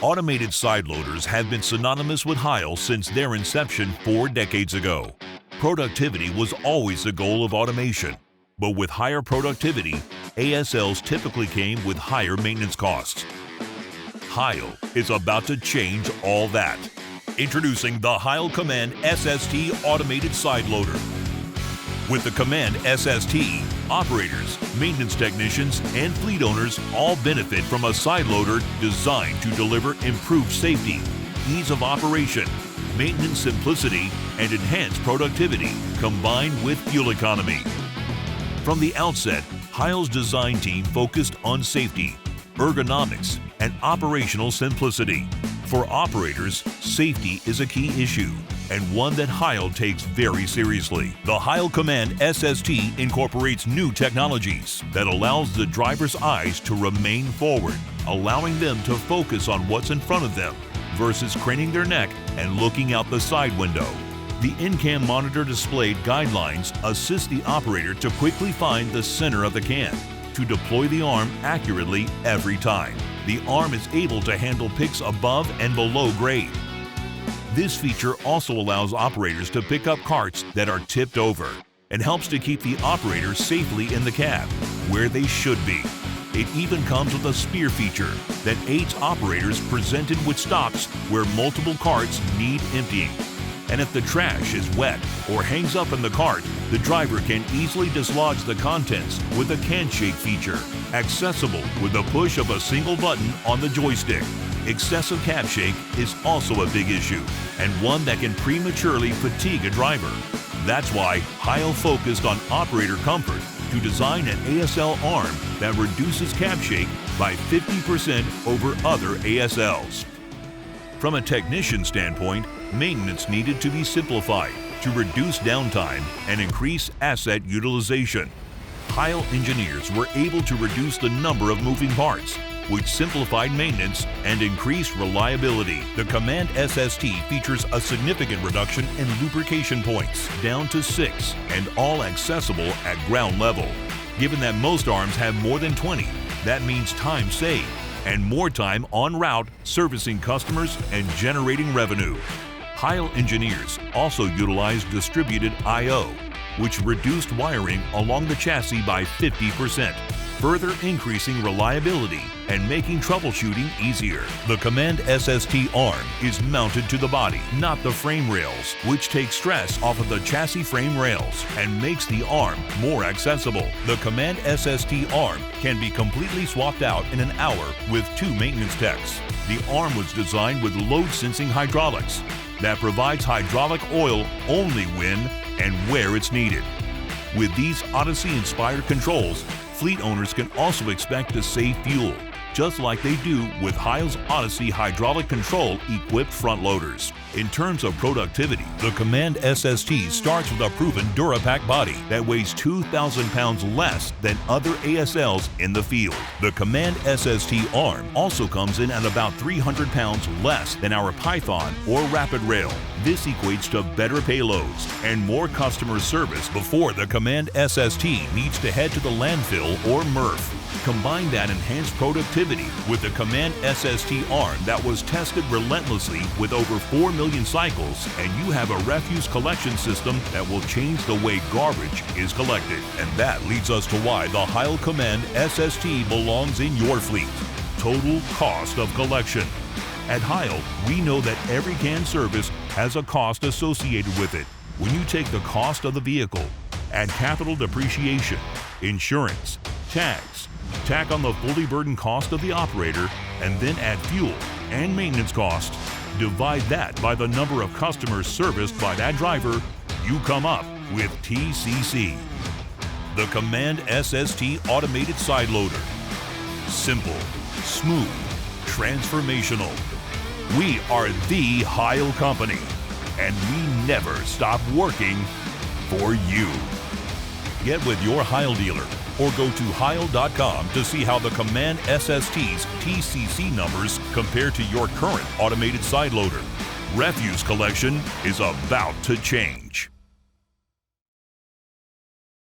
Automated side loaders have been synonymous with Heil since their inception 4 decades ago. Productivity was always the goal of automation, but with higher productivity, ASLs typically came with higher maintenance costs. Heil is about to change all that. Introducing the Heil Command-SST Automated Side Loader. With the Command-SST, operators, maintenance technicians, and fleet owners all benefit from a side loader designed to deliver improved safety, ease of operation, maintenance simplicity, and enhanced productivity combined with fuel economy. From the outset, Heil's design team focused on safety, ergonomics, and operational simplicity. For operators, safety is a key issue, and one that Heil takes very seriously. The Heil Command-SST incorporates new technologies that allows the driver's eyes to remain forward, allowing them to focus on what's in front of them versus craning their neck and looking out the side window. The in-cam monitor displayed guidelines assist the operator to quickly find the center of the can, to deploy the arm accurately every time. The arm is able to handle picks above and below grade. This feature also allows operators to pick up carts that are tipped over and helps to keep the operator safely in the cab, where they should be. It even comes with a spear feature that aids operators presented with stops where multiple carts need emptying. And if the trash is wet or hangs up in the cart, the driver can easily dislodge the contents with a can shake feature, accessible with the push of a single button on the joystick. Excessive cab shake is also a big issue, and one that can prematurely fatigue a driver. That's why Heil focused on operator comfort to design an ASL arm that reduces cab shake by 50% over other ASLs. From a technician standpoint, maintenance needed to be simplified to reduce downtime and increase asset utilization. Heil engineers were able to reduce the number of moving parts, which simplified maintenance and increased reliability. The Command-SST features a significant reduction in lubrication points, down to 6, and all accessible at ground level. Given that most arms have more than 20, that means time saved and more time en route servicing customers and generating revenue. Heil engineers also utilized distributed I/O, which reduced wiring along the chassis by 50%, further increasing reliability and making troubleshooting easier. The Command-SST arm is mounted to the body, not the frame rails, which takes stress off of the chassis frame rails and makes the arm more accessible. The Command-SST arm can be completely swapped out in an hour with 2 maintenance techs. The arm was designed with load-sensing hydraulics that provides hydraulic oil only when and where it's needed. With these Odyssey-inspired controls, fleet owners can also expect to save fuel, just like they do with Heil's Odyssey hydraulic control-equipped front loaders. In terms of productivity, the Command-SST starts with a proven Durapack body that weighs 2,000 pounds less than other ASLs in the field. The Command-SST arm also comes in at about 300 pounds less than our Python or Rapid Rail. This equates to better payloads and more customer service before the Command-SST needs to head to the landfill or MRF. Combine that enhanced productivity with the Command-SST arm that was tested relentlessly with over 4 million cycles, and you have a refuse collection system that will change the way garbage is collected. And that leads us to why the Heil Command-SST belongs in your fleet: total cost of collection. At Heil, we know that every can service has a cost associated with it. When you take the cost of the vehicle, add capital depreciation, insurance, tax, tack on the fully burdened cost of the operator, and then add fuel and maintenance costs, divide that by the number of customers serviced by that driver, you come up with TCC. The Command-SST Automated Side Loader. Simple, smooth, transformational. We are the Heil Company, and we never stop working for you. Get with your Heil dealer or go to Heil.com to see how the Command-SST's TCC numbers compare to your current automated side loader. Refuse collection is about to change.